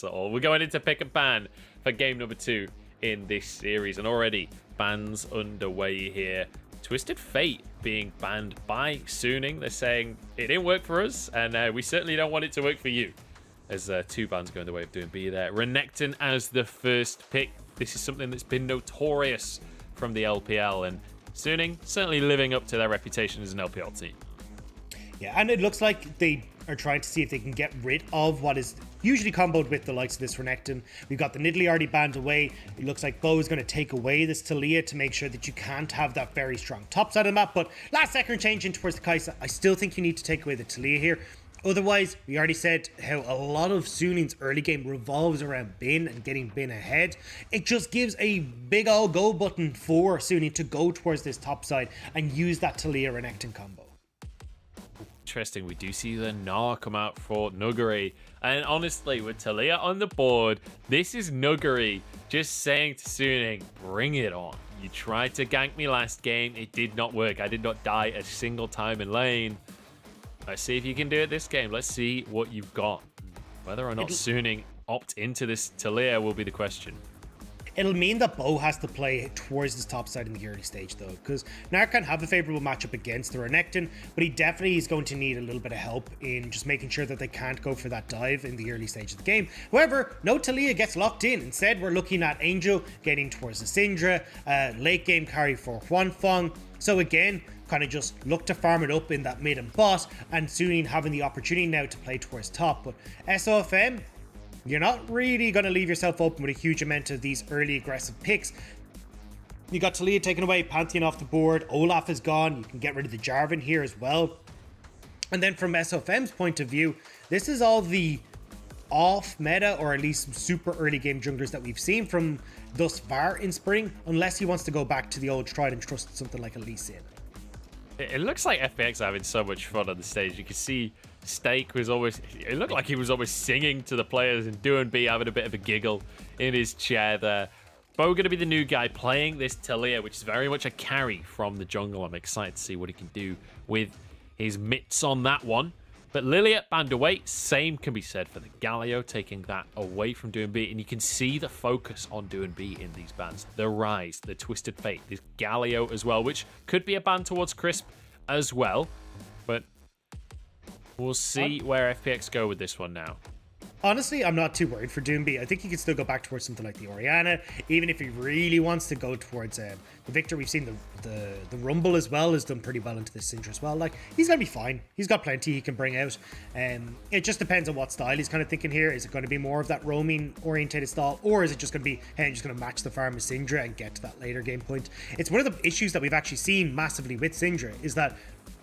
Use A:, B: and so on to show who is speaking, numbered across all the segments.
A: all. We're going into pick and ban for game number 2 in this series, and already bans underway here. Twisted Fate being banned by Suning. They're saying it didn't work for us, and we certainly don't want it to work for you. There's 2 bans going the way of doing B there. Renekton as the first pick. This is something that's been notorious from the LPL, and Suning certainly living up to their reputation as an LPL team.
B: Yeah, and it looks like they are trying to see if they can get rid of what is usually comboed with the likes of this Renekton. We've got the Nidalee already banned away. It looks like Bo is going to take away this Taliyah to make sure that you can't have that very strong top side of the map. But last second change in towards the Kai'Sa. I still think you need to take away the Taliyah here. Otherwise, we already said how a lot of Suning's early game revolves around Bin and getting Bin ahead. It just gives a big old go button for Suning to go towards this top side and use that Taliyah Renekton combo.
A: Interesting, we do see the Gnar come out for Nuguri, and honestly, with Taliyah on the board, this is Nuguri just saying to Suning, bring it on. You tried to gank me last game, it did not work. I did not die a single time in lane. Let's see if you can do it this game. Let's see what you've got. Whether or not Suning opt into this Taliyah will be the question.
B: It'll mean that Bo has to play towards his top side in the early stage, though, because Gnar can have a favorable matchup against the Renekton, but he definitely is going to need a little bit of help in just making sure that they can't go for that dive in the early stage of the game. However, no Taliyah gets locked in. Instead, we're looking at Angel getting towards the Syndra, late game carry for Huanfeng. So again, kind of just look to farm it up in that mid and bot, and Suning having the opportunity now to play towards top. But SOFM, you're not really going to leave yourself open with a huge amount of these early aggressive picks. You got Taliyah taken away, Pantheon off the board, Olaf is gone, you can get rid of the Jarvan here as well. And then from SOFM's point of view, this is all the off meta, or at least super early game junglers that we've seen from thus far in spring, unless he wants to go back to the old tried and trusted something like a Lee Sin.
A: It looks like FPX are having so much fun on the stage. You can see Stake was always, it looked like he was always singing to the players, and Doing B having a bit of a giggle in his chair there. Bo going to be the new guy playing this Taliyah, which is very much a carry from the jungle. I'm excited to see what he can do with his mitts on that one. But Lilia banned away. Same can be said for the Galio, taking that away from Doing B. And you can see the focus on Doing B in these bans. The Rise, the Twisted Fate, this Galio as well, which could be a ban towards Crisp as well. But we'll see where FPX go with this one now.
B: Honestly, I'm not too worried for Doomby. I think he can still go back towards something like the Orianna, even if he really wants to go towards the Victor. We've seen the Rumble as well has done pretty well into this Syndra as well. Like, he's gonna be fine. He's got plenty he can bring out. It just depends on what style he's kind of thinking here. Is it going to be more of that roaming orientated style, or is it just going to be, hey, I'm just going to match the farm with Syndra and get to that later game point? It's one of the issues that we've actually seen massively with Syndra, is that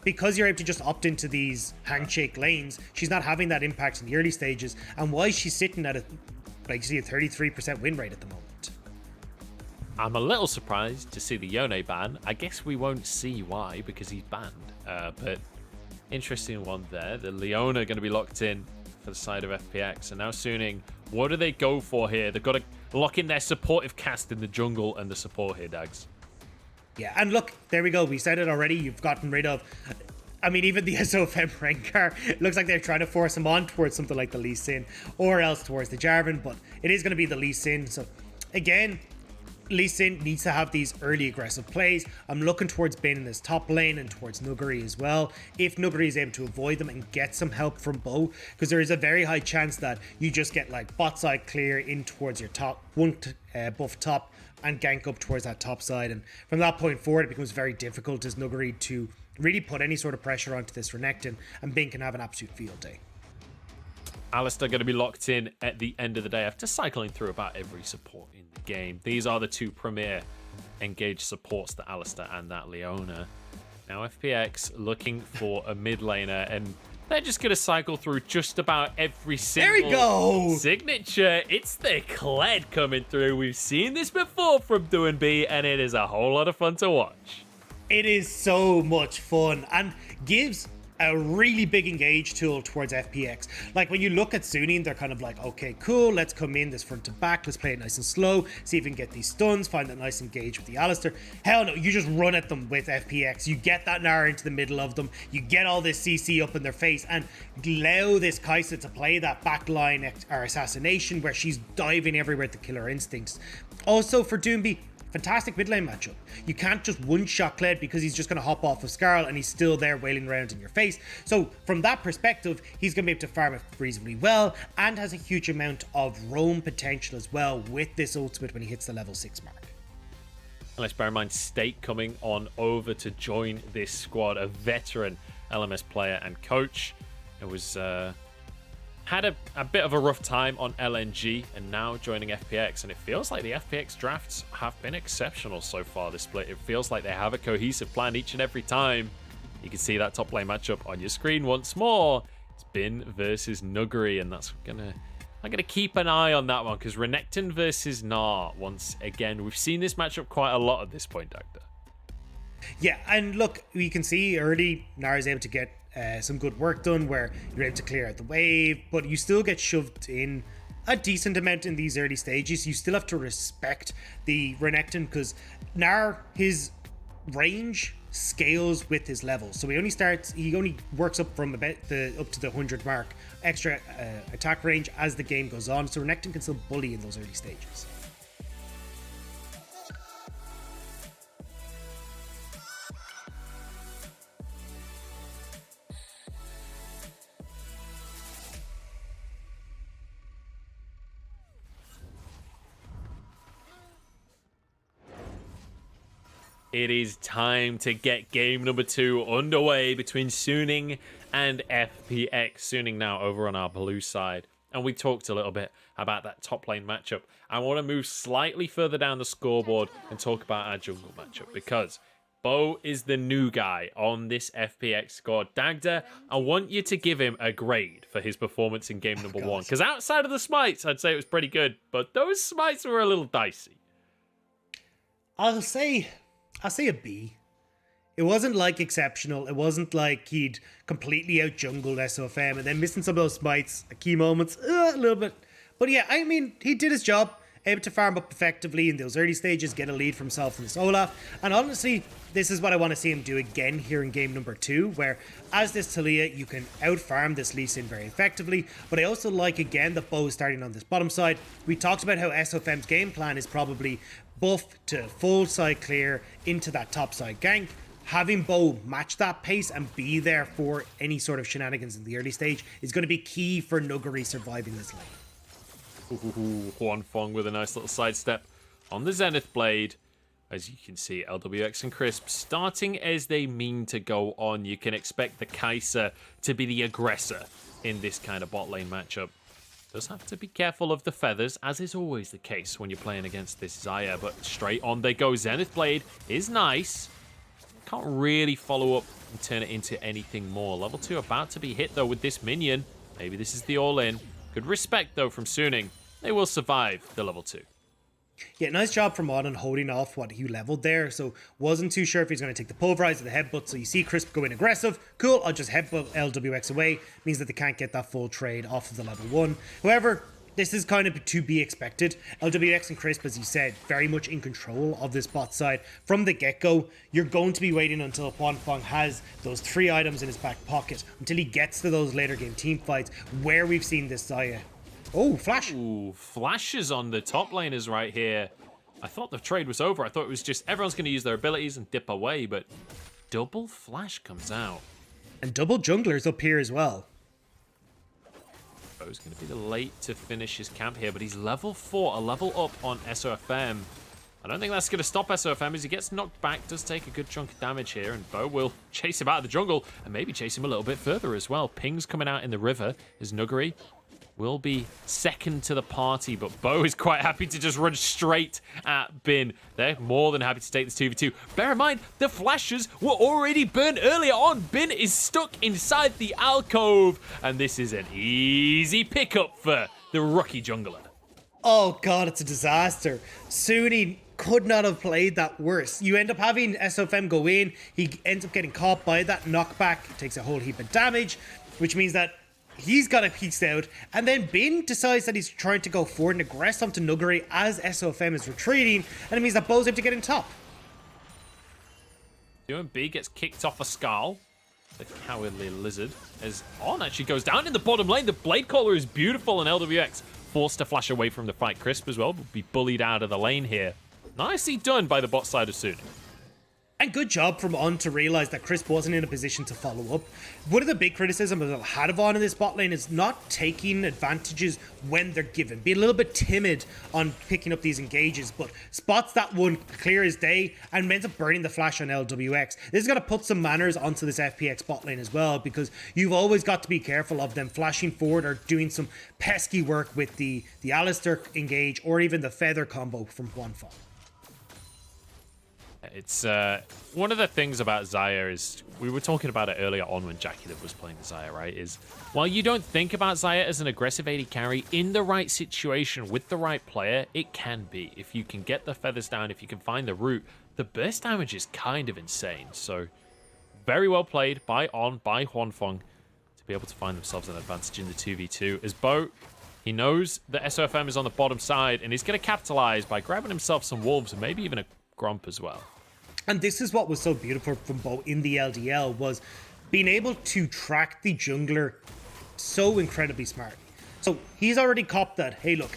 B: because you're able to just opt into these handshake lanes, she's not having that impact in the early stages, and why she's sitting at a 33% win rate at the moment.
A: I'm a little surprised to see the Yone ban. I guess we won't see why, because he's banned. But interesting one there. The Leona going to be locked in for the side of FPX, and now Suning, what do they go for here? They've got to lock in their supportive cast in the jungle and the support here, Dags.
B: Yeah, and look, there we go. We said it already. You've gotten rid of, I mean, even the SOFM Rengar. Looks like they're trying to force him on towards something like the Lee Sin, or else towards the Jarvan, but it is going to be the Lee Sin. So again, Lee Sin needs to have these early aggressive plays. I'm looking towards Bin in this top lane and towards Nuguri as well. If Nuguri is able to avoid them and get some help from Bo, because there is a very high chance that you just get like bot side clear in towards your top, buff top, and gank up towards that top side. And from that point forward, it becomes very difficult as Nuguri to really put any sort of pressure onto this Renekton, and Bin can have an absolute field day.
A: Alistar going to be locked in at the end of the day after cycling through about every support in the game. These are the 2 premier engaged supports, the Alistar and that Leona. Now FPX looking for a mid laner, and they're just going to cycle through just about every single signature. It's the Kled coming through. We've seen this before from Doing B, and it is a whole lot of fun to watch.
B: It is so much fun, and gives a really big engage tool towards FPX. Like when you look at Sunin, they're kind of like, okay, cool, let's come in this front to back, let's play it nice and slow, see if we can get these stuns, find that nice engage with the Alistair. Hell no, you just run at them with FPX. You get that Nara into the middle of them, you get all this CC up in their face, and allow this Kai'Sa to play that backline or assassination where she's diving everywhere to kill her instincts. Also for Doomby, fantastic mid lane matchup. You can't just one-shot Kled because he's just going to hop off of Skarl and he's still there wailing around in your face. So from that perspective, he's going to be able to farm it reasonably well and has a huge amount of roam potential as well with this ultimate when he hits the level 6 mark.
A: And let's bear in mind Stake coming on over to join this squad, a veteran LMS player and coach. It was had a bit of a rough time on LNG and now joining FPX, and it feels like the FPX drafts have been exceptional so far this split. It feels like they have a cohesive plan each and every time. You can see that top lane matchup on your screen once more. It's Bin versus Nuggery, and I'm gonna keep an eye on that one because Renekton versus Gnar once again. We've seen this matchup quite a lot at this point, Doctor.
B: Yeah, and look, we can see early Gnar is able to get some good work done where you're able to clear out the wave, but you still get shoved in a decent amount in these early stages. You still have to respect the Renekton because Gnar, his range scales with his level. So he only works up from about up to the 100 mark extra attack range as the game goes on. So Renekton can still bully in those early stages.
A: It is time to get game number 2 underway between Suning and FPX. Suning now over on our blue side. And we talked a little bit about that top lane matchup. I want to move slightly further down the scoreboard and talk about our jungle matchup because Bo is the new guy on this FPX squad. Dagda, I want you to give him a grade for his performance in game number 1. Because outside of the smites, I'd say it was pretty good. But those smites were a little dicey.
B: I'll say a B. It wasn't like exceptional. It wasn't like he'd completely out jungled SOFM and then missing some of those smites at key moments a little bit. But yeah, I mean, he did his job, able to farm up effectively in those early stages, get a lead for himself in this Olaf. And honestly, this is what I want to see him do again here in game number 2, where as this Talia, you can out farm this Lee Sin very effectively. But I also like, again, that Bo is starting on this bottom side. We talked about how SOFM's game plan is probably buff to full side clear into that top side gank. Having Bo match that pace and be there for any sort of shenanigans in the early stage is going to be key for Nuggery surviving this lane.
A: Ooh, Huan Fong with a nice little sidestep on the Zenith Blade. As you can see, LWX and Crisp starting as they mean to go on. You can expect the Kai'Sa to be the aggressor in this kind of bot lane matchup. Does have to be careful of the feathers, as is always the case when you're playing against this Xayah, but straight on they go. Zenith Blade is nice. Can't really follow up and turn it into anything more. Level 2 about to be hit, though, with this minion. Maybe this is the all-in. Good respect, though, from Suning. They will survive the level 2.
B: Yeah, nice job from Mon on holding off what he leveled there. So wasn't too sure if he's going to take the pulverize or the headbutt. So you see Crisp going aggressive. Cool, I'll just headbutt LWX away. Means that they can't get that full trade off of the level 1. However, this is kind of to be expected. LWX and Crisp, as you said, very much in control of this bot side. From the get-go, you're going to be waiting until Huan Fong has those 3 items in his back pocket, until he gets to those later game team fights where we've seen this Xayah. Oh, Flash.
A: Ooh, flashes on the top laners right here. I thought the trade was over. I thought it was just everyone's going to use their abilities and dip away, but double Flash comes out.
B: And double junglers up here as well.
A: Bo's going to be the late to finish his camp here, but he's level 4, a level up on SOFM. I don't think that's going to stop SOFM as he gets knocked back, does take a good chunk of damage here, and Bo will chase him out of the jungle and maybe chase him a little bit further as well. Ping's coming out in the river as Nuggery will be second to the party, but Bo is quite happy to just run straight at Bin. They're more than happy to take this 2v2. Bear in mind, the flashes were already burnt earlier on. Bin is stuck inside the alcove, and this is an easy pickup for the rookie jungler.
B: Oh god, it's a disaster. Suni could not have played that worse. You end up having SOFM go in. He ends up getting caught by that knockback. Takes a whole heap of damage, which means that he's got a piece out. And then Bin decides that he's trying to go forward and aggress onto Nuguri as SOFM is retreating. And it means that Bo's able to get in top.
A: B gets kicked off a skull. The cowardly lizard as On actually goes down in the bottom lane. The blade caller is beautiful, and LWX forced to flash away from the fight. Crisp as well will be bullied out of the lane here. Nicely done by the bot side of Suni.
B: And good job from On to realize that Crisp wasn't in a position to follow up. One of the big criticisms I've had of On in this bot lane is not taking advantages when they're given. Being a little bit timid on picking up these engages, but spots that one clear as day and ends up burning the flash on LWX. This is going to put some manners onto this FPX bot lane as well, because you've always got to be careful of them flashing forward or doing some pesky work with the Alistair engage or even the feather combo from One Fall.
A: It's one of the things about Xayah is, we were talking about it earlier on when Jackie was playing Xayah, right? Is while you don't think about Xayah as an aggressive AD carry, in the right situation with the right player, it can be. If you can get the feathers down, if you can find the root, the burst damage is kind of insane. So very well played by On, by Huanfeng to be able to find themselves an advantage in the 2v2. As Bo, he knows that SOFM is on the bottom side and he's going to capitalize by grabbing himself some wolves and maybe even a Gromp as well.
B: And this is what was so beautiful from Bo in the LDL, was being able to track the jungler so incredibly smartly. So he's already copped that, hey look,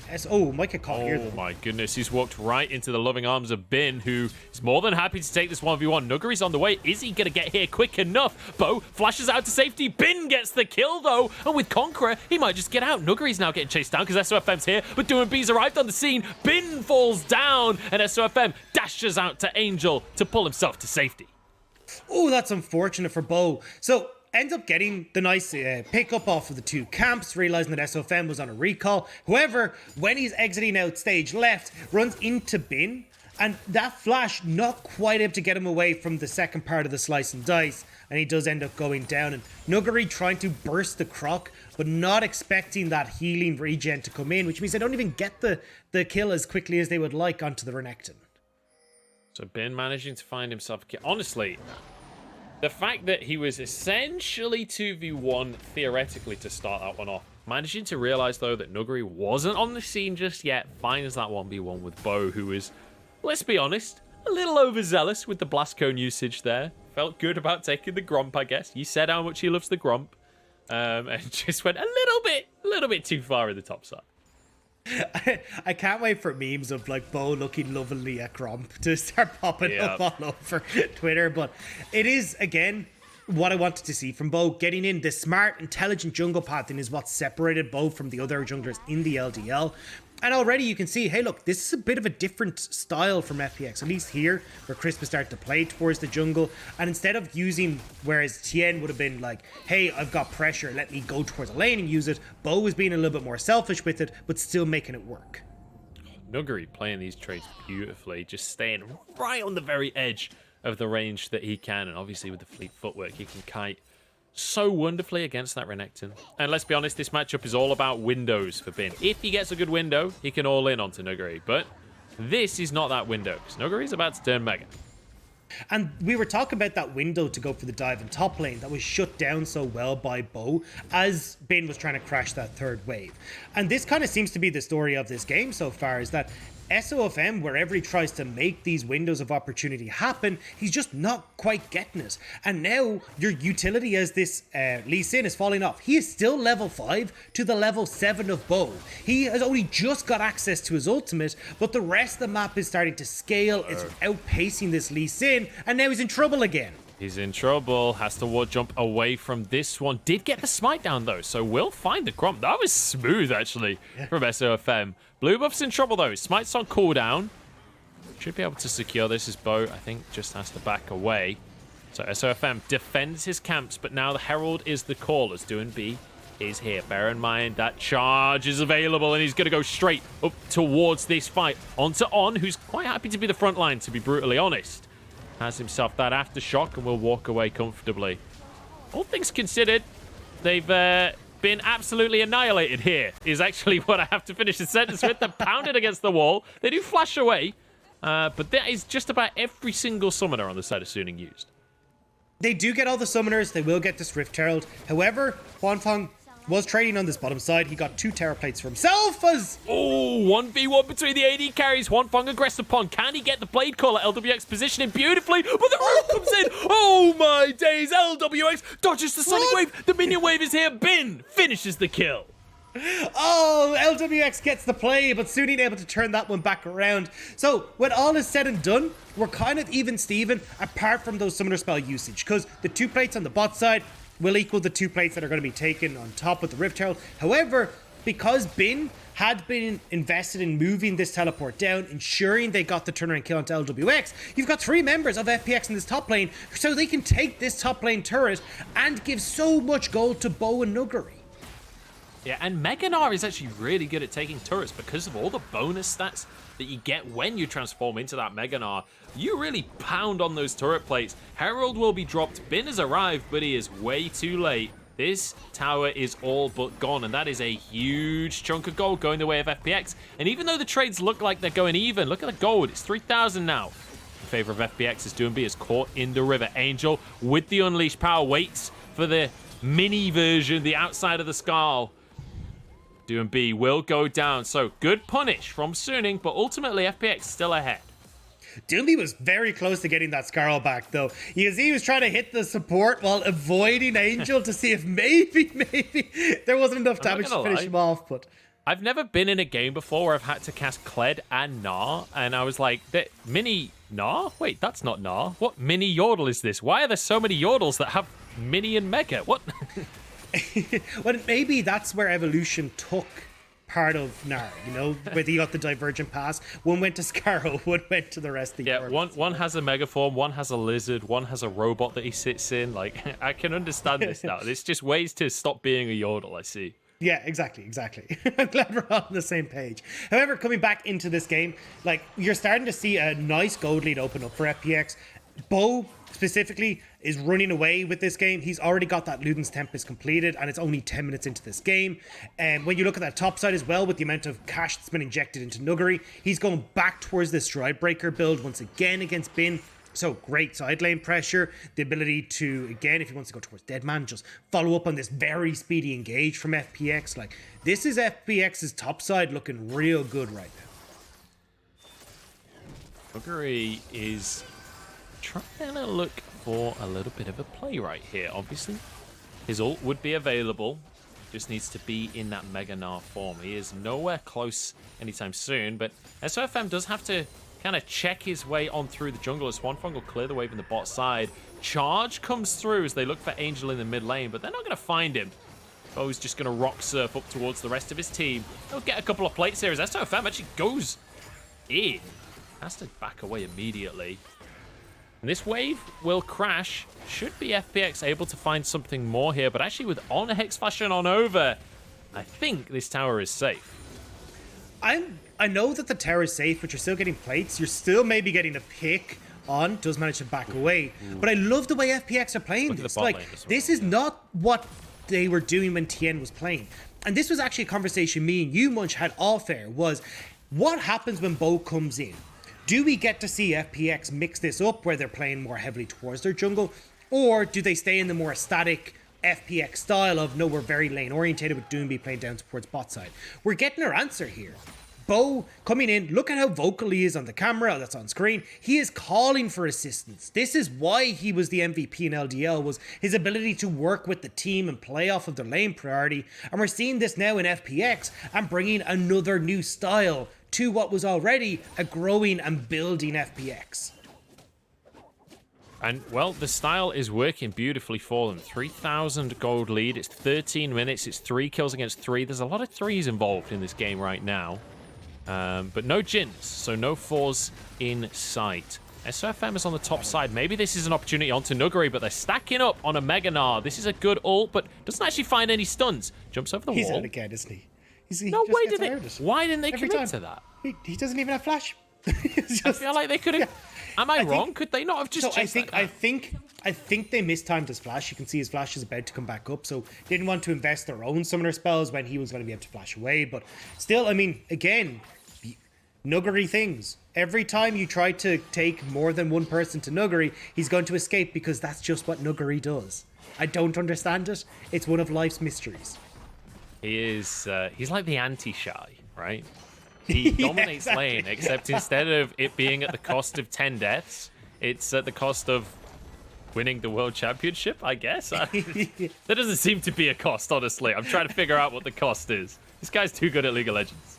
B: might get caught here though.
A: Oh my goodness, he's walked right into the loving arms of Bin, who is more than happy to take this 1v1. Nuguri's on the way. Is he going to get here quick enough? Bo flashes out to safety. Bin gets the kill though, and with Conqueror, he might just get out. Nuguri's now getting chased down because SOFM's here, but B's arrived on the scene. Bin falls down, and SOFM dashes out to Angel to pull himself to safety.
B: Oh, that's unfortunate for Bo. So ends up getting the nice pickup off of the two camps, realizing that SOFM was on a recall. However, when he's exiting out stage left, runs into Bin, and that flash not quite able to get him away from the second part of the slice and dice, and he does end up going down. And Nuguri trying to burst the croc, but not expecting that healing regen to come in, which means they don't even get the kill as quickly as they would like onto the Renekton.
A: So Bin managing to find himself a kill. Honestly, the fact that he was essentially 2v1 theoretically to start that one off, managing to realize though that Nuguri wasn't on the scene just yet, finds that 1v1 with Bo, who is, let's be honest, a little overzealous with the blast cone usage there. Felt good about taking the Gromp, I guess. You said how much he loves the Gromp, and just went a little bit too far in the top side.
B: I can't wait for memes of like Bo looking lovely at Gromp to start popping up all over Twitter. But it is, again, what I wanted to see from Bo. Getting in the smart, intelligent jungle pathing is what separated Bo from the other junglers in the LDL. And already you can see, hey, look, this is a bit of a different style from FPX, at least here, where Crisp is starting to play towards the jungle. And instead of using, whereas Tien would have been like, hey, I've got pressure, let me go towards the lane and use it, Bo was being a little bit more selfish with it, but still making it work.
A: Nuguri playing these trades beautifully, just staying right on the very edge of the range that he can. And obviously with the fleet footwork, he can kite so wonderfully against that Renekton. And let's be honest, this matchup is all about windows for Bin. If he gets a good window, he can all in onto Nuguri. But this is not that window, because Nuguri's about to turn mega.
B: And we were talking about that window to go for the dive in top lane that was shut down so well by Bo as Bin was trying to crash that third wave. And this kind of seems to be the story of this game so far, is that SOFM, wherever he tries to make these windows of opportunity happen, he's just not quite getting it. And now your utility as this Lee Sin is falling off. He is still level 5 to the level 7 of Bo. He has only just got access to his ultimate, but the rest of the map is starting to scale. It's outpacing this Lee Sin, and now he's in trouble again.
A: He's in trouble, has to ward jump away from this one. Did get the smite down though, so we'll find the Gromp. That was smooth actually from SOFM. Blue buff's in trouble though. Smite's on cooldown. Should be able to secure this as Bo, I think, just has to back away. So SOFM defends his camps, but now the Herald is the call as B is here. Bear in mind that charge is available and he's going to go straight up towards this fight. Onto On, who's quite happy to be the front line, to be brutally honest. Has himself that aftershock and will walk away comfortably. All things considered, they've been absolutely annihilated here, is actually what I have to finish the sentence with. They're pounded against the wall. They do flash away, But that is just about every single summoner on the side of Suning used.
B: They do get all the summoners. They will get this Rift Herald. However, Huanfeng was trading on this bottom side. He got 2 Terror Plates for himself as...
A: Oh, 1v1 between the AD carries. Huanfeng aggressive pawn. Can he get the Blade Caller? LWX positioning beautifully, but the root comes in. Oh my days. LWX dodges the Sonic Wave. The minion wave is here. Bin finishes the kill.
B: Oh, LWX gets the play, but Suning able to turn that one back around. So, when all is said and done, we're kind of even Steven, apart from those summoner spell usage, because the 2 plates on the bot side will equal the 2 plates that are going to be taken on top with the Rift Herald. However, because Bin had been invested in moving this teleport down, ensuring they got the turnaround kill onto LWX, you've got 3 members of FPX in this top lane, so they can take this top lane turret and give so much gold to Bo and Nuggery.
A: Yeah, and Meganar is actually really good at taking turrets because of all the bonus stats that you get when you transform into that Meganar. You really pound on those turret plates. Herald will be dropped. Bin has arrived, but he is way too late. This tower is all but gone, and that is a huge chunk of gold going the way of FPX. And even though the trades look like they're going even, look at the gold. It's 3,000 now. In favor of FPX as Doomby is caught in the river. Angel with the unleashed power waits for the mini version, the outside of the skull. Doomby will go down. So good punish from Suning, but ultimately FPX still ahead.
B: Doomby was very close to getting that Scarl back, though. You can see he was trying to hit the support while avoiding Angel to see if maybe there wasn't enough damage to finish him off. But
A: I've never been in a game before where I've had to cast Kled and Gnar, and I was like, mini Gnar? Wait, that's not Gnar. What mini Yordle is this? Why are there so many Yordles that have mini and Mega? What?
B: Well, maybe that's where evolution took part of Gnar, you know, where you got the divergent pass. One went to Scarrow, one went to the rest of the
A: Yeah, one has a mega form, one has a lizard, one has a robot that he sits in. Like, I can understand this now. It's just ways to stop being a Yordle, I see.
B: Yeah, exactly. I'm glad we're all on the same page. However, coming back into this game, like, you're starting to see a nice gold lead open up for FPX. Bo, specifically, is running away with this game. He's already got that Luden's Tempest completed, and it's only 10 minutes into this game. And when you look at that top side as well, with the amount of cash that's been injected into Nuggery, he's going back towards this Stride Breaker build once again against Bin. So great side lane pressure, the ability to, again, if he wants to go towards Deadman, just follow up on this very speedy engage from FPX. Like, this is FPX's top side looking real good right
A: now. Nuggery is trying to look for a little bit of a play right here. Obviously, his ult would be available. Just needs to be in that Mega Gnar form. He is nowhere close anytime soon, but SOFM does have to kind of check his way on through the jungle as Huanfeng will clear the wave in the bot side. Charge comes through as they look for Angel in the mid lane, but they're not going to find him. Bo's just going to rock surf up towards the rest of his team. They'll get a couple of plates here as SOFM actually goes in. Has to back away immediately. And this wave will crash. Should be FPX able to find something more here, but actually with on Hex Fashion on over, I think this tower is safe.
B: I know that the tower is safe, but you're still getting plates. You're still maybe getting a pick on. Does manage to back away. But I love the way FPX are playing this. Like, this is not what they were doing when TN was playing. And this was actually a conversation me and you, Munch, had off air, was what happens when Bo comes in? Do we get to see FPX mix this up where they're playing more heavily towards their jungle? Or do they stay in the more static FPX style of, no, we're very lane orientated with Doomby playing down towards bot side? We're getting our answer here. Bo coming in, look at how vocal he is on the camera that's on screen. He is calling for assistance. This is why he was the MVP in LDL, was his ability to work with the team and play off of their lane priority. And we're seeing this now in FPX and bringing another new style to what was already a growing and building FPX.
A: And, well, the style is working beautifully for them. 3,000 gold lead. It's 13 minutes. It's 3 kills against 3. There's a lot of 3s involved in this game right now. But no Jins, so no 4s in sight. SOFM is on the top side. Maybe this is an opportunity onto Nuggery, but they're stacking up on a Mega Gnar. This is a good ult, but doesn't actually find any stuns. Jumps over the wall.
B: He's out again, isn't he?
A: Why didn't they commit to that?
B: He doesn't even have flash.
A: I feel like they could have... Yeah. Am I wrong? Could they not have just chased that down?
B: I think they mistimed his flash. You can see his flash is about to come back up, so didn't want to invest their own summoner spells when he was going to be able to flash away. But still, I mean, again, Nuggery things. Every time you try to take more than one person to Nuggery, he's going to escape because that's just what Nuggery does. I don't understand it. It's one of life's mysteries.
A: He's like the anti-Shy, right? He dominates
B: exactly.
A: lane, except instead of it being at the cost of 10 deaths, it's at the cost of winning the world championship, I guess. There doesn't seem to be a cost, honestly. I'm trying to figure out what the cost is. This guy's too good at League of Legends.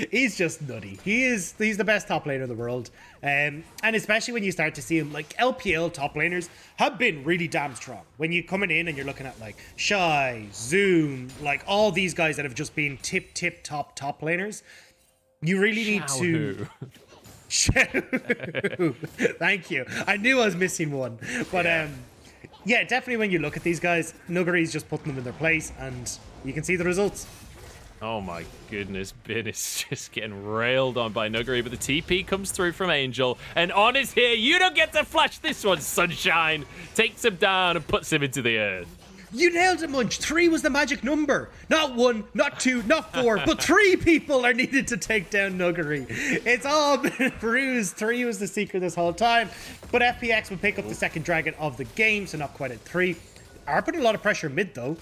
B: He's just nutty. He's the best top laner in the world. And especially when you start to see him, like LPL top laners have been really damn strong. When you're coming in and you're looking at like Shy, Zoom, like all these guys that have just been tip top laners, you really need to... Thank you. I knew I was missing one. But yeah, definitely when you look at these guys, Nuggery's just putting them in their place and you can see the results.
A: Oh my goodness, Bin is just getting railed on by Nuggery, but the TP comes through from Angel, and On is here. You don't get to flash this one, Sunshine. Takes him down and puts him into the earth.
B: You nailed it, Munch. 3 was the magic number. Not 1, not 2, not 4, but 3 people are needed to take down Nuggery. It's all been bruised. 3 was the secret this whole time, but FPX will pick up the second dragon of the game, so not quite at 3. Are putting a lot of pressure mid, though.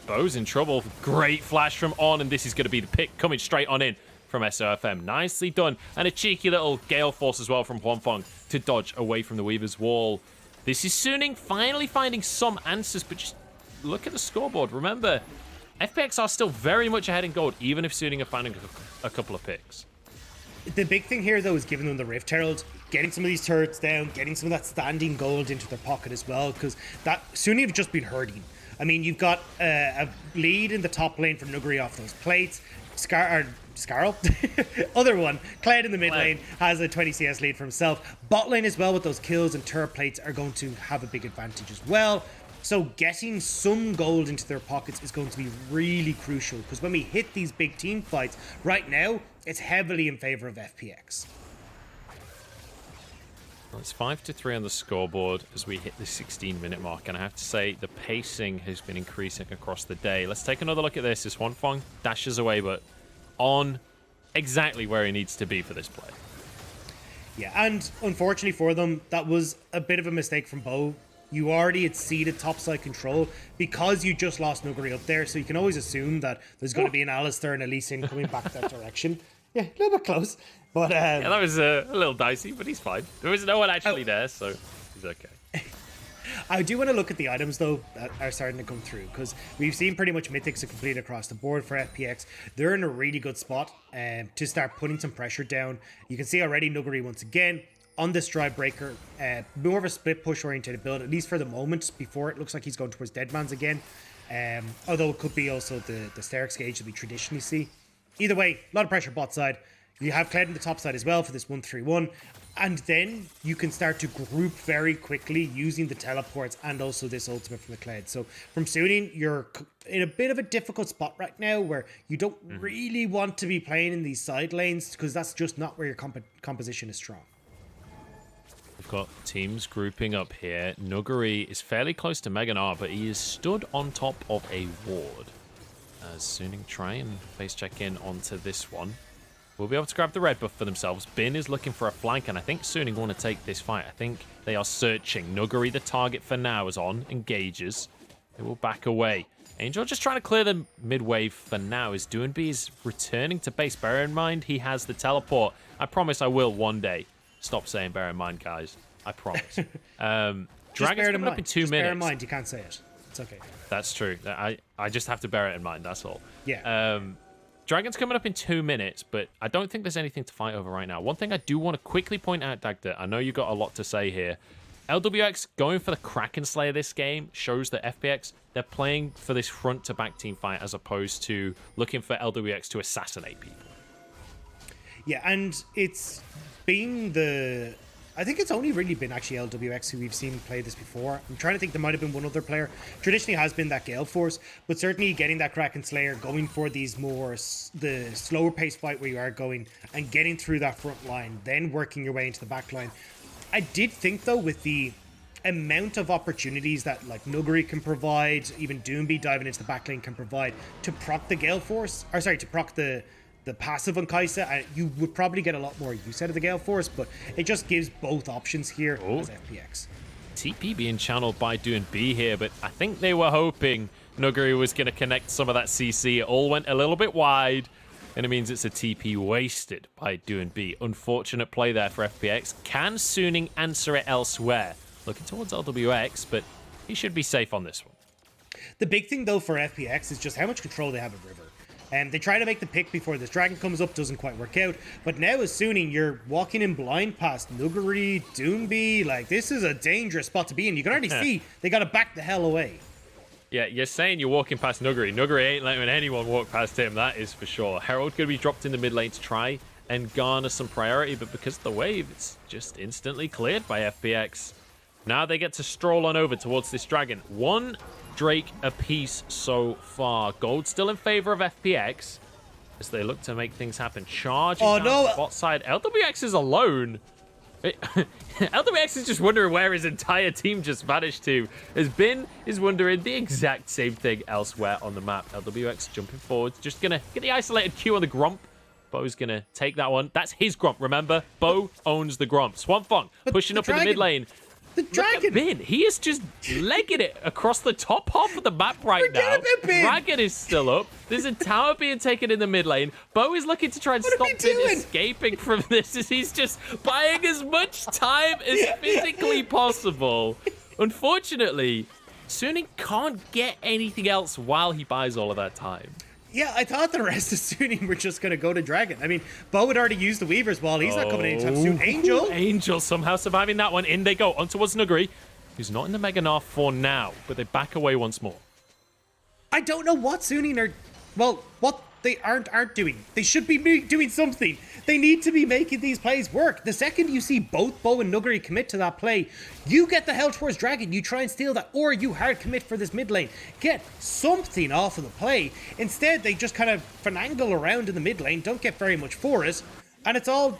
A: Bo's in trouble. Great flash from On, and this is going to be the pick coming straight on in from SOFM. Nicely done. And a cheeky little Gale Force as well from Huanfeng to dodge away from the Weaver's Wall. This is Suning finally finding some answers, but just look at the scoreboard. Remember, FPX are still very much ahead in gold, even if Suning are finding a couple of picks.
B: The big thing here, though, is giving them the Rift Herald, getting some of these turrets down, getting some of that standing gold into their pocket as well, because that Suning have just been hurting. I mean, you've got a lead in the top lane from Nuggery off those plates. Scarl? Other one. Cloud in the mid lane has a 20 CS lead for himself. Bot lane as well with those kills and turret plates are going to have a big advantage as well. So getting some gold into their pockets is going to be really crucial because when we hit these big team fights, right now, it's heavily in favor of FPX.
A: Well, it's 5-3 on the scoreboard as we hit the 16-minute mark, and I have to say the pacing has been increasing across the day. Let's take another look at this. This Huanfeng dashes away, but On exactly where he needs to be for this play.
B: Yeah, and unfortunately for them, that was a bit of a mistake from Bo. You already had ceded topside control because you just lost Nuggery up there, so you can always assume that there's going to be an Alistair and a Lee Sin coming back that direction. Yeah, a little bit close. But
A: yeah, that was a little dicey, but he's fine. There was no one actually there, so he's okay.
B: I do want to look at the items, though, that are starting to come through, because we've seen pretty much Mythics are complete across the board for FPX. They're in a really good spot to start putting some pressure down. You can see already Nuggery once again on this Drive Breaker, more of a split push oriented build, at least for the moment, before it looks like he's going towards Deadman's again. Although it could be also the Sterix gauge that we traditionally see. Either way, a lot of pressure bot side. You have Cloud on the top side as well for this 1-3-1. And then you can start to group very quickly using the teleports and also this ultimate from the Cloud. So from Suning, you're in a bit of a difficult spot right now where you don't really want to be playing in these side lanes because that's just not where your composition is strong.
A: We've got teams grouping up here. Nuggery is fairly close to Meganar, but he is stood on top of a ward. As Suning try and face check in onto this one. Will be able to grab the red buff for themselves. Bin is looking for a flank, and I think Suning want to take this fight. I think they are searching. Nuggery, the target for now, is On. Engages. They will back away. Angel just trying to clear the mid-wave for now. As Doonby is returning to base. Bear in mind, he has the teleport. I promise I will one day. Stop saying bear in mind, guys. I promise. Dragon's coming up in 2 minutes.
B: Bear in mind, you can't say it. It's okay.
A: That's true. I just have to bear it in mind, that's all.
B: Yeah.
A: Dragon's coming up in 2 minutes, but I don't think there's anything to fight over right now. One thing I do want to quickly point out, Dagda, I know you got a lot to say here. LWX going for the Kraken Slayer this game shows that FPX, they're playing for this front-to-back team fight as opposed to looking for LWX to assassinate people.
B: Yeah, and it's been the... I think it's only really been actually LWX who we've seen play this before. I'm trying to think there might have been one other player. Traditionally has been that Gale Force, but certainly getting that Kraken Slayer, going for these more, the slower pace fight where you are going and getting through that front line, then working your way into the back line. I did think though with the amount of opportunities that like Nuggery can provide, even Doonby diving into the back lane can provide to proc the Gale Force, or sorry, to proc the the passive on Kai'Sa, and you would probably get a lot more use out of the Gale Force, but it just gives both options here as FPX.
A: TP being channeled by Doing B here, but I think they were hoping Nuguri was going to connect some of that CC. It all went a little bit wide, and it means it's a TP wasted by Doing B. Unfortunate play there for FPX. Can Suning answer it elsewhere? Looking towards LWX, but he should be safe on this one.
B: The big thing, though, for FPX is just how much control they have of River. They try to make the pick before this dragon comes up, doesn't quite work out. But now as Suning, you're walking in blind past Nuguri, Doomby. Like, this is a dangerous spot to be in. You can already see they got to back the hell away.
A: Yeah, you're saying you're walking past Nuguri. Nuguri ain't letting anyone walk past him, that is for sure. Herald going to be dropped in the mid lane to try and garner some priority, but because of the wave, it's just instantly cleared by FPX. Now they get to stroll on over towards this dragon. One Drake apiece so far. Gold still in favor of FPX as they look to make things happen. Charging down the bot side. LWX is alone. LWX is just wondering where his entire team just vanished to. As Bin is wondering the exact same thing elsewhere on the map. LWX jumping forward. Just going to get the isolated Q on the Gromp. Bo's going to take that one. That's his Gromp, remember? Bo owns the Gromp. Swampfong pushing up in the mid lane.
B: The dragon!
A: Bin, he is just legging it across the top half of the map right now. Dragon is still up. There's a tower being taken in the mid lane. Bo is looking to try and stop Bin escaping from this as he's just buying as much time as physically possible. Unfortunately, Suning can't get anything else while he buys all of that time.
B: Yeah, I thought the rest of Suning were just going to go to Dragon. I mean, Bo had already used the Weaver's Wall. He's not coming anytime soon. Angel?
A: Angel somehow surviving that one. In they go. On towards Nuguri, who's not in the Mega Narf for now, but they back away once more.
B: I don't know what Suning are... Well, what they aren't doing. They should be doing something. They need to be making these plays work. The second you see both Bo and Nuguri commit to that play, you get the hell towards Dragon, you try and steal that, or you hard commit for this mid lane. Get something off of the play. Instead, they just kind of finagle around in the mid lane, don't get very much for it, and it's all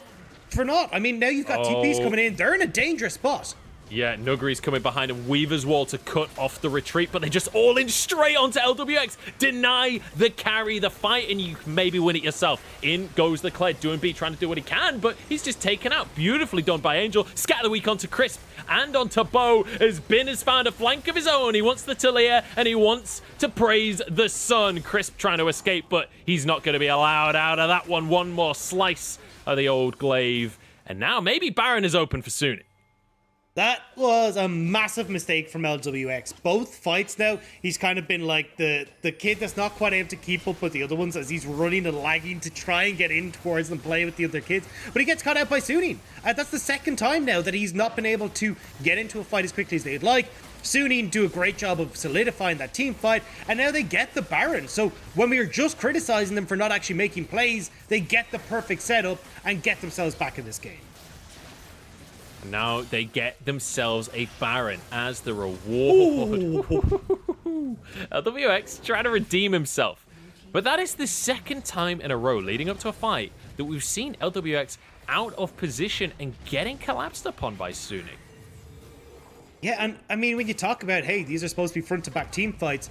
B: for naught. I mean, now you've got TPs coming in. They're in a dangerous spot.
A: Yeah, Nuguri's coming behind him. Weaver's Wall to cut off the retreat, but they just all in straight onto LWX. Deny the carry, the fight, and you can maybe win it yourself. In goes the Kled, Doing B trying to do what he can, but he's just taken out. Beautifully done by Angel. Scatter the weak onto Crisp and onto Bo, as Bin has found a flank of his own. He wants the Talia, and he wants to praise the sun. Crisp trying to escape, but he's not going to be allowed out of that one. One more slice of the old glaive. And now maybe Baron is open for Suning.
B: That was a massive mistake from LWX. Both fights now, he's kind of been like the kid that's not quite able to keep up with the other ones as he's running and lagging to try and get in towards them, play with the other kids. But he gets caught out by Suning. That's the second time now that he's not been able to get into a fight as quickly as they'd like. Suning do a great job of solidifying that team fight, and now they get the Baron. So when we were just criticizing them for not actually making plays, they get the perfect setup and get themselves back in this game.
A: Now they get themselves a Baron as the reward. LWX trying to redeem himself. But that is the second time in a row leading up to a fight that we've seen LWX out of position and getting collapsed upon by Suning.
B: Yeah, and I mean, when you talk about, hey, these are supposed to be front-to-back team fights,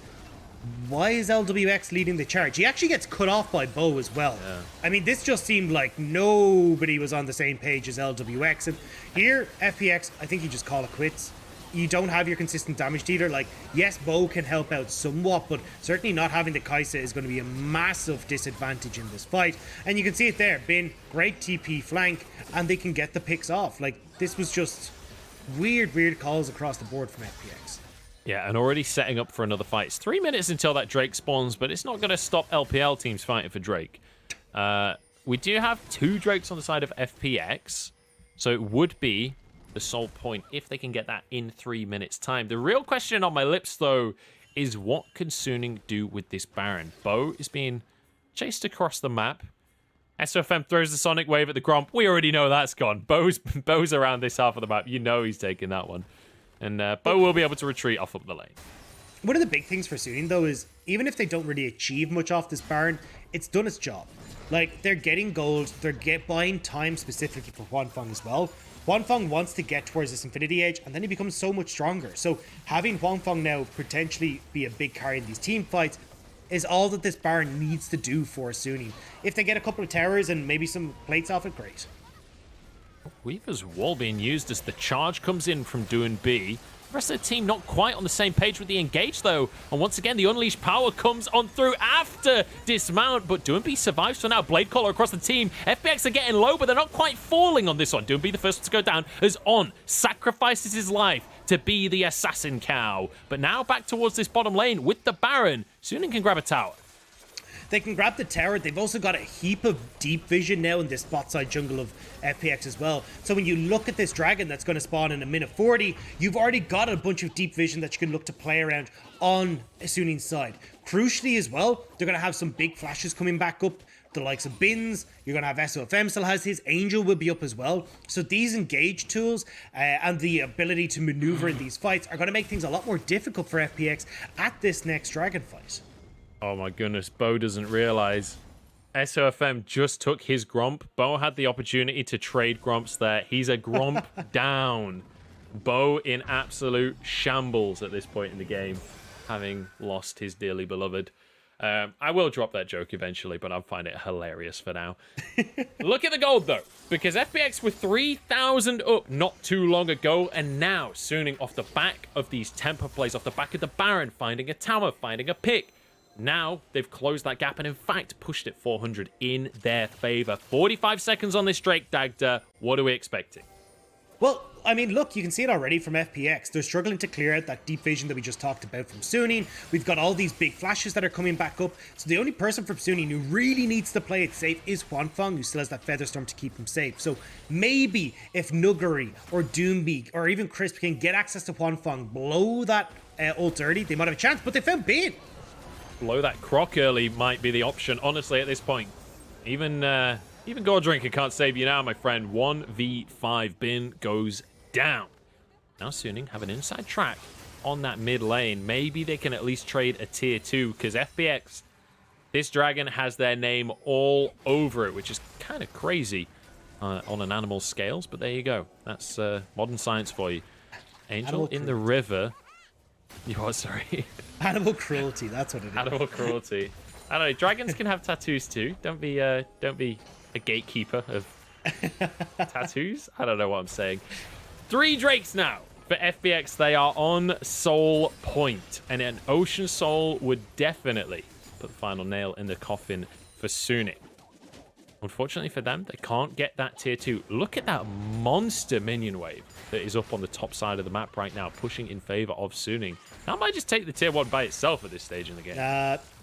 B: why is LWX leading the charge? He actually gets cut off by Bo as well. Yeah. I mean, this just seemed like nobody was on the same page as LWX. And here, FPX, I think you just call it quits. You don't have your consistent damage dealer. Like, yes, Bo can help out somewhat, but certainly not having the Kai'Sa is going to be a massive disadvantage in this fight. And you can see it there. Bin, great TP flank, and they can get the picks off. Like, this was just weird calls across the board from FPX.
A: Yeah, and already setting up for another fight. It's 3 minutes until that Drake spawns, but it's not going to stop LPL teams fighting for Drake. We do have 2 Drakes on the side of FPX, so it would be the sole point if they can get that in 3 minutes' time. The real question on my lips, though, is what can Suning do with this Baron? Bo is being chased across the map. SOFM throws the Sonic Wave at the Gromp. We already know that's gone. Bo's around this half of the map. You know he's taking that one. And Bo will be able to retreat off up the lane.
B: One of the big things for Suning, though, is even if they don't really achieve much off this Baron, it's done its job. Like, they're getting gold, they're buying time specifically for Huanfeng as well. Huanfeng wants to get towards this Infinity Age, and then he becomes so much stronger. So having Huanfeng now potentially be a big carry in these team fights is all that this Baron needs to do for Sunni. If they get a couple of towers and maybe some plates off it, great.
A: Weaver's wall being used as the charge comes in from Doing B. The rest of the team not quite on the same page with the engage, though. And once again, the Unleashed Power comes on through after dismount. But Doing B survives for now. Blade Caller across the team. FPX are getting low, but they're not quite falling on this one. Doing B the first one to go down as On sacrifices his life to be the Assassin Cow. But now back towards this bottom lane with the Baron. Suning can grab a tower.
B: They can grab the tower. They've also got a heap of deep vision now in this bot side jungle of FPX as well. So when you look at this dragon that's going to spawn in a minute 40, you've already got a bunch of deep vision that you can look to play around on Sunni's side. Crucially as well, they're going to have some big flashes coming back up. The likes of Bins, you're going to have SOFM still has his, Angel will be up as well. So these engage tools and the ability to maneuver in these fights are going to make things a lot more difficult for FPX at this next dragon fight.
A: Oh my goodness, Bo doesn't realize SOFM just took his Gromp. Bo had the opportunity to trade Gromps there. He's a Gromp down. Bo in absolute shambles at this point in the game, having lost his dearly beloved. I will drop that joke eventually, but I find it hilarious for now. Look at the gold, though, because FPX were 3,000 up not too long ago, and now Suning off the back of these tempo plays, off the back of the Baron, finding a tower, finding a pick. Now they've closed that gap and, in fact, pushed it 400 in their favor. 45 seconds on this Drake Dagda. What are we expecting?
B: Well, I mean, look, you can see it already from FPX. They're struggling to clear out that deep vision that we just talked about from Suning. We've got all these big flashes that are coming back up. So the only person from Suning who really needs to play it safe is Huanfeng, who still has that Featherstorm to keep him safe. So maybe if Nuguri or Doombeak or even Crisp can get access to Huanfeng, blow that ult early, they might have a chance, but they found Bane.
A: Blow that Croc early might be the option, honestly, at this point. Even Gore Drinker can't save you now, my friend. 1v5 bin goes down. Now Suning have an inside track on that mid lane. Maybe they can at least trade a tier 2, because FPX, this dragon has their name all over it, which is kind of crazy on an animal scales, but there you go. That's modern science for you. Angel in the river. You what, sorry?
B: Animal cruelty, that's what it is.
A: Animal cruelty. I don't know, dragons can have tattoos too. Don't be a gatekeeper of tattoos. I don't know what I'm saying. 3 Drakes now for FPX. They are on Soul Point, and an Ocean Soul would definitely put the final nail in the coffin for Suning. Unfortunately for them, they can't get that tier 2. Look at that monster minion wave that is up on the top side of the map right now, pushing in favor of Suning. That might just take the tier 1 by itself at this stage in the game.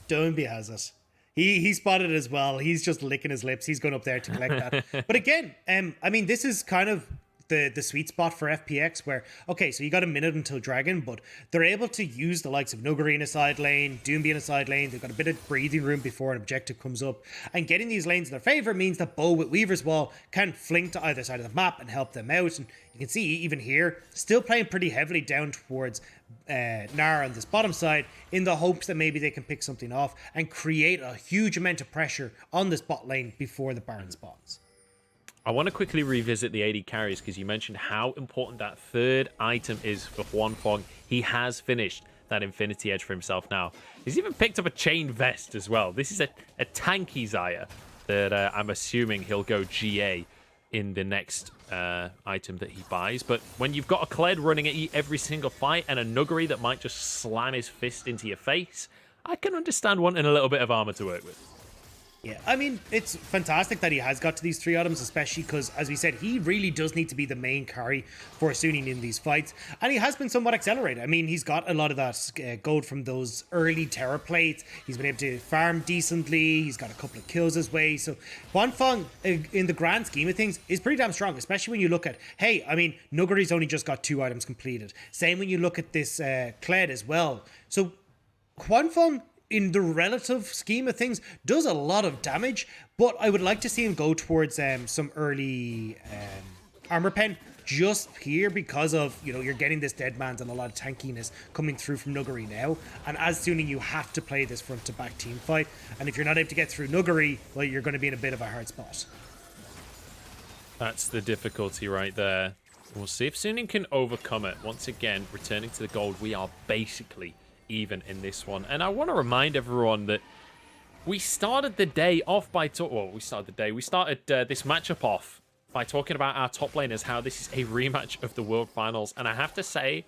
B: Doomby has it. He spotted it as well. He's just licking his lips. He's going up there to collect that. But again, I mean, this is kind of the sweet spot for FPX where, okay, so you got a minute until Dragon, but they're able to use the likes of Nuguri in a side lane, Doomby in a side lane. They've got a bit of breathing room before an objective comes up. And getting these lanes in their favor means that Bo with Weaver's Wall can fling to either side of the map and help them out. And you can see even here, still playing pretty heavily down towards Nara on this bottom side in the hopes that maybe they can pick something off and create a huge amount of pressure on this bot lane before the Baron spawns.
A: I want to quickly revisit the AD carries because you mentioned how important that third item is for Huanfeng. He has finished that Infinity Edge for himself now. He's even picked up a chain vest as well. This is a tanky Xayah that I'm assuming he'll go GA in the next item that he buys. But when you've got a Kled running at you every single fight and a Nuguri that might just slam his fist into your face, I can understand wanting a little bit of armor to work with.
B: Yeah, I mean, it's fantastic that he has got to these 3 items, especially because, as we said, he really does need to be the main carry for Suning in these fights. And he has been somewhat accelerated. I mean, he's got a lot of that gold from those early terror plates. He's been able to farm decently. He's got a couple of kills his way. So Huanfeng, in the grand scheme of things, is pretty damn strong, especially when you look at, hey, I mean, Nuguri's only just got 2 items completed. Same when you look at this Kled as well. So Huanfeng, in the relative scheme of things, does a lot of damage, but I would like to see him go towards some early armor pen just here because of, you know, you're getting this dead man's and a lot of tankiness coming through from Nuguri now, and as Suning you have to play this front to back team fight, and if you're not able to get through Nuguri, well, you're going to be in a bit of a hard spot.
A: That's the difficulty right there. We'll see if Suning can overcome it. Once again, returning to the gold, we are basically even in this one. And I want to remind everyone that we started the day off by we started this matchup off by talking about our top laners, how this is a rematch of the World Finals. And I have to say,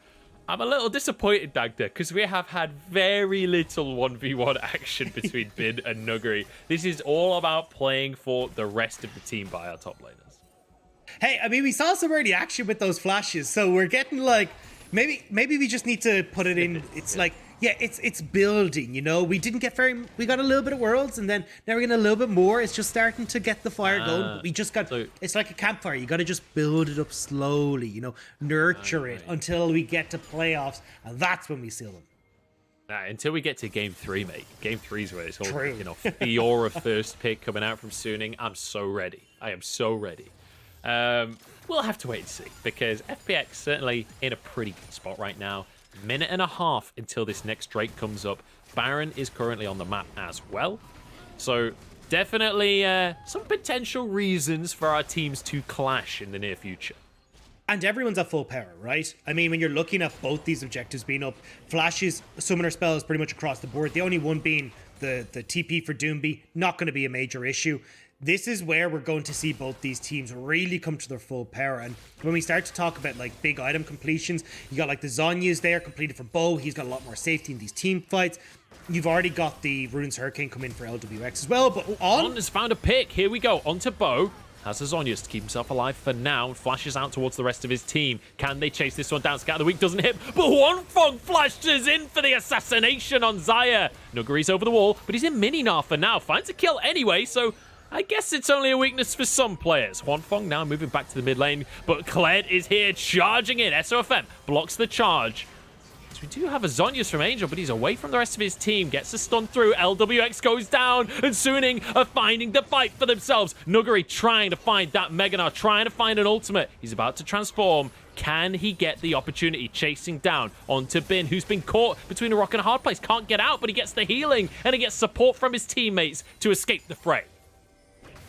A: I'm a little disappointed, Dagda, because we have had very little 1v1 action between Bin and Nuguri. This is all about playing for the rest of the team by our top laners.
B: Hey, I mean, we saw some early action with those flashes, so we're getting like, maybe we just need to put it in. It's like, yeah, it's building, you know. We got a little bit of worlds, and then now we're getting a little bit more. It's just starting to get the fire going. But we just got, it's like a campfire. You got to just build it up slowly, you know, nurture it until we get to playoffs, and that's when we seal them.
A: Nah, until we get to game 3, mate. Game 3 is where it's all, you know, Fiora first pick coming out from Suning. I'm so ready. I am so ready. We'll have to wait and see, because FPX certainly in a pretty good spot right now. Minute and a half until this next Drake comes up. Baron is currently on the map as well. So definitely some potential reasons for our teams to clash in the near future.
B: And everyone's at full power, right? I mean, when you're looking at both these objectives being up, flashes, summoner spells pretty much across the board. The only one being the TP for Doomby, not going to be a major issue. This is where we're going to see both these teams really come to their full power. And when we start to talk about like big item completions, you got like the Zhonya's there completed for Bo. He's got a lot more safety in these team fights. You've already got the Runes Hurricane come in for LWX as well. But
A: On has found a pick. Here we go. On to Bo. Has the Zhonya's to keep himself alive for now. Flashes out towards the rest of his team. Can they chase this one down? Scatter the Weak doesn't hit. But Huanfeng flashes in for the assassination on Xayah. Nuguri's over the wall, but he's in mini-nar for now. Finds a kill anyway, so I guess it's only a weakness for some players. Huanfeng now moving back to the mid lane, but Kled is here charging in. SOFM blocks the charge. So we do have a Zhonya's from Angel, but he's away from the rest of his team. Gets the stun through. LWX goes down, and Suning are finding the fight for themselves. Nuguri trying to find that Meganar, trying to find an ultimate. He's about to transform. Can he get the opportunity? Chasing down onto Bin, who's been caught between a rock and a hard place. Can't get out, but he gets the healing, and he gets support from his teammates to escape the fray.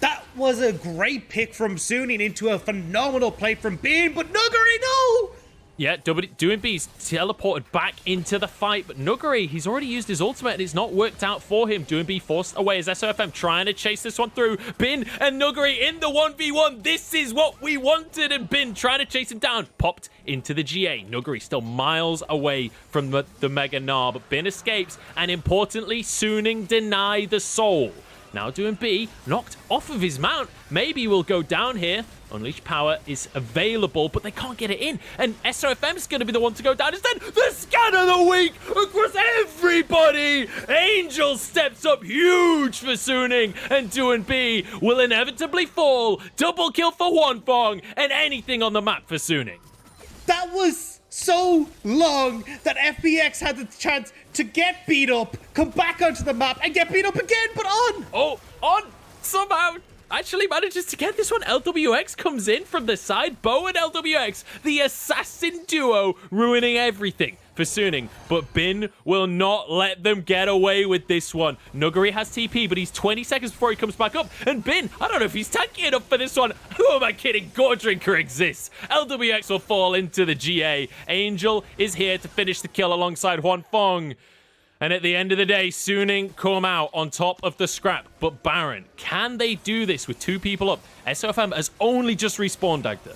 B: That was a great pick from Suning into a phenomenal play from Bin, but Nuguri, no!
A: Yeah, Doomby's teleported back into the fight, but Nuguri, he's already used his ultimate and it's not worked out for him. Doomby forced away as SOFM trying to chase this one through. Bin and Nuguri in the 1v1. This is what we wanted, and Bin trying to chase him down. Popped into the GA. Nuguri still miles away from the Mega Gnar, but Bin escapes, and importantly, Suning deny the soul. Now Doomby knocked off of his mount. Maybe we'll go down here. Unleash power is available, but they can't get it in. And SOFM is going to be the one to go down instead. The scan of the week across everybody. Angel steps up huge for Suning, and Doomby will inevitably fall. Double kill for Huanfeng, and anything on the map for Suning.
B: That was so long that FPX had the chance to get beat up, come back onto the map, and get beat up again, but on!
A: Oh, on somehow actually manages to get this one. LWX comes in from the side. Bo and LWX, the assassin duo, ruining everything for Suning. But Bin will not let them get away with this one. Nuguri has TP, but he's 20 seconds before he comes back up. And Bin, I don't know if he's tanky enough for this one. Who am I kidding? Gore Drinker exists. LWX will fall into the GA. Angel is here to finish the kill alongside Huanfeng. And at the end of the day, Suning come out on top of the scrap. But Baron, can they do this with 2 people up? SOFM has only just respawned, Dagda.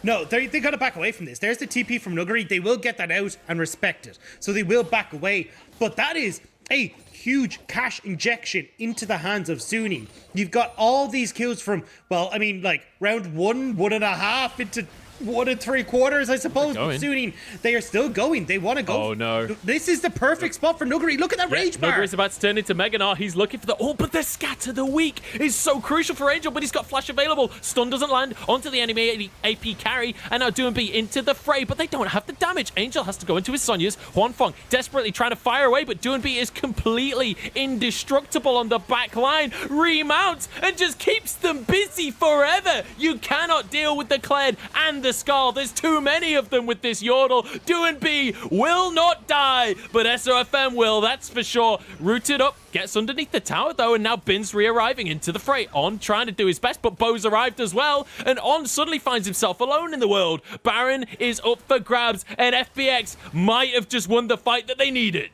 B: No, they got to back away from this. There's the TP from Nuguri. They will get that out and respect it. So they will back away. But that is a huge cash injection into the hands of Suning. You've got all these kills from, well, I mean, like round 1, 1.5 into 1 3/4, I suppose. But Suning, they are still going. They want to go.
A: Oh, no.
B: This is the perfect spot for Nuguri. Look at that rage bar.
A: Nuguri's about to turn into Mega Gnar. He's looking for the... Oh, but the scatter the weak is so crucial for Angel, but he's got flash available. Stun doesn't land onto the enemy AP carry, and now Doomby into the fray, but they don't have the damage. Angel has to go into his Sonya's. Huanfeng desperately trying to fire away, but Doomby is completely indestructible on the back line. Remounts and just keeps them busy forever. You cannot deal with the Kled and the the skull. There's too many of them with this Yordle. Do and B will not die, but SOFM will, that's for sure. Rooted up, gets underneath the tower though, and now Bin's re-arriving into the fray. On trying to do his best, but Bo's arrived as well, and On suddenly finds himself alone in the world. Baron is up for grabs, and FPX might have just won the fight that they needed.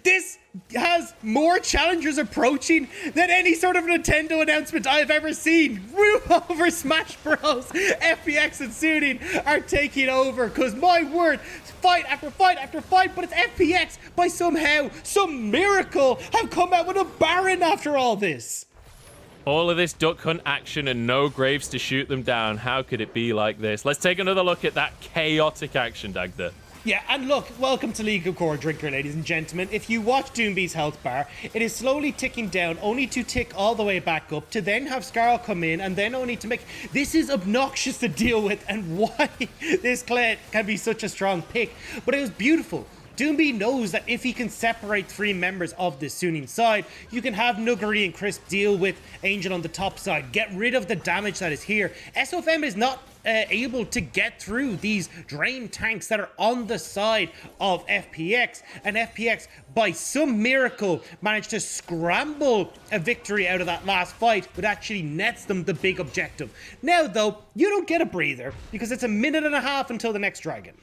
B: This has more challengers approaching than any sort of Nintendo announcement I've ever seen. Room over Smash Bros. FPX and Suning are taking over, because my word, fight after fight after fight, but it's FPX by somehow, some miracle, have come out with a Baron after all this.
A: All of this duck hunt action and no graves to shoot them down. How could it be like this? Let's take another look at that chaotic action, Dagda.
B: Yeah, and look, welcome to League of Core Drinker, ladies and gentlemen. If you watch Doombee's health bar, it is slowly ticking down, only to tick all the way back up, to then have Scarl come in, and then only to make... This is obnoxious to deal with, and why this Kled can be such a strong pick. But it was beautiful. Doombee knows that if he can separate 3 members of the Suning side, you can have Nuggery and Crisp deal with Angel on the top side, get rid of the damage that is here. SOFM is not able to get through these drain tanks that are on the side of FPX, and FPX, by some miracle, managed to scramble a victory out of that last fight, but actually nets them the big objective. Now, though, you don't get a breather, because it's a minute and a half until the next dragon.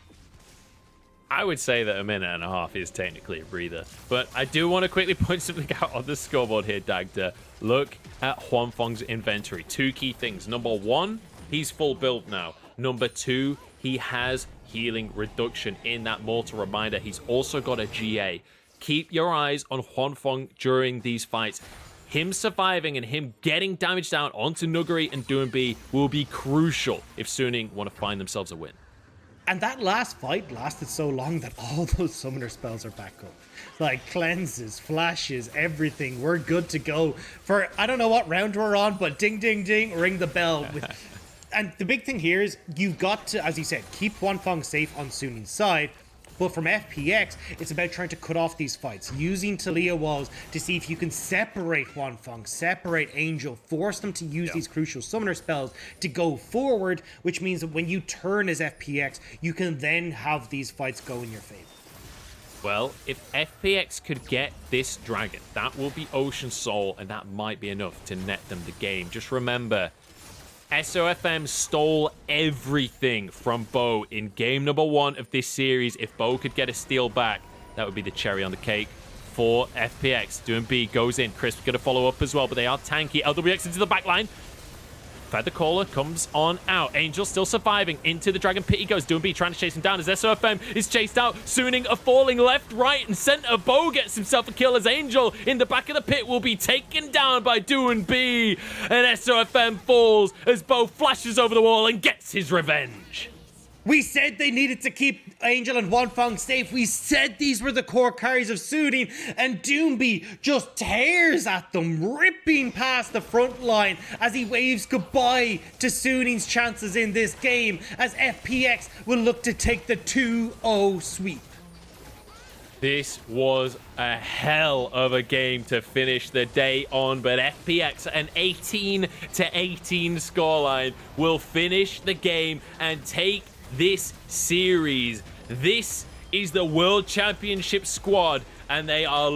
A: I would say that a minute and a half is technically a breather, but I do want to quickly point something out on the scoreboard here, Dagda. Look at Huanfeng's inventory. 2 key things. Number 1, he's full build now. Number 2, he has healing reduction in that mortal reminder. He's also got a GA. Keep your eyes on Huanfeng during these fights. Him surviving and him getting damage down onto Nuggery and Doombe will be crucial if Suning want to find themselves a win.
B: And that last fight lasted so long that all those summoner spells are back up. Like cleanses, flashes, everything. We're good to go for, I don't know what round we're on, but ding, ding, ding, ring the bell. And the big thing here is you've got to, as you said, keep Huanfeng safe on Suning's side. But from FPX, it's about trying to cut off these fights, using Talia walls to see if you can separate Huanfeng, separate Angel, force them to use these crucial summoner spells to go forward, which means that when you turn as FPX, you can then have these fights go in your favor.
A: Well, if FPX could get this dragon, that will be Ocean Soul, and that might be enough to net them the game. Just remember, SOFM stole everything from Bo in game number 1 of this series. If Bo could get a steal back, that would be the cherry on the cake for FPX. Doing B goes in. Crisp going to follow up as well, but they are tanky. LWX into the back line. Feather Caller comes on out. Angel still surviving. Into the Dragon Pit he goes. Doing B trying to chase him down as SOFM is chased out. Suning are falling left, right, and center. Bo gets himself a kill as Angel in the back of the pit will be taken down by Doing B. And SOFM falls as Bo flashes over the wall and gets his revenge.
B: We said they needed to keep Angel and Huanfeng safe. We said these were the core carries of Suning, and Doombe just tears at them, ripping past the front line as he waves goodbye to Suning's chances in this game, as FPX will look to take the 2-0 sweep.
A: This was a hell of a game to finish the day on, but FPX, an 18-18 scoreline, will finish the game and take this series. This is the World Championship squad, and they are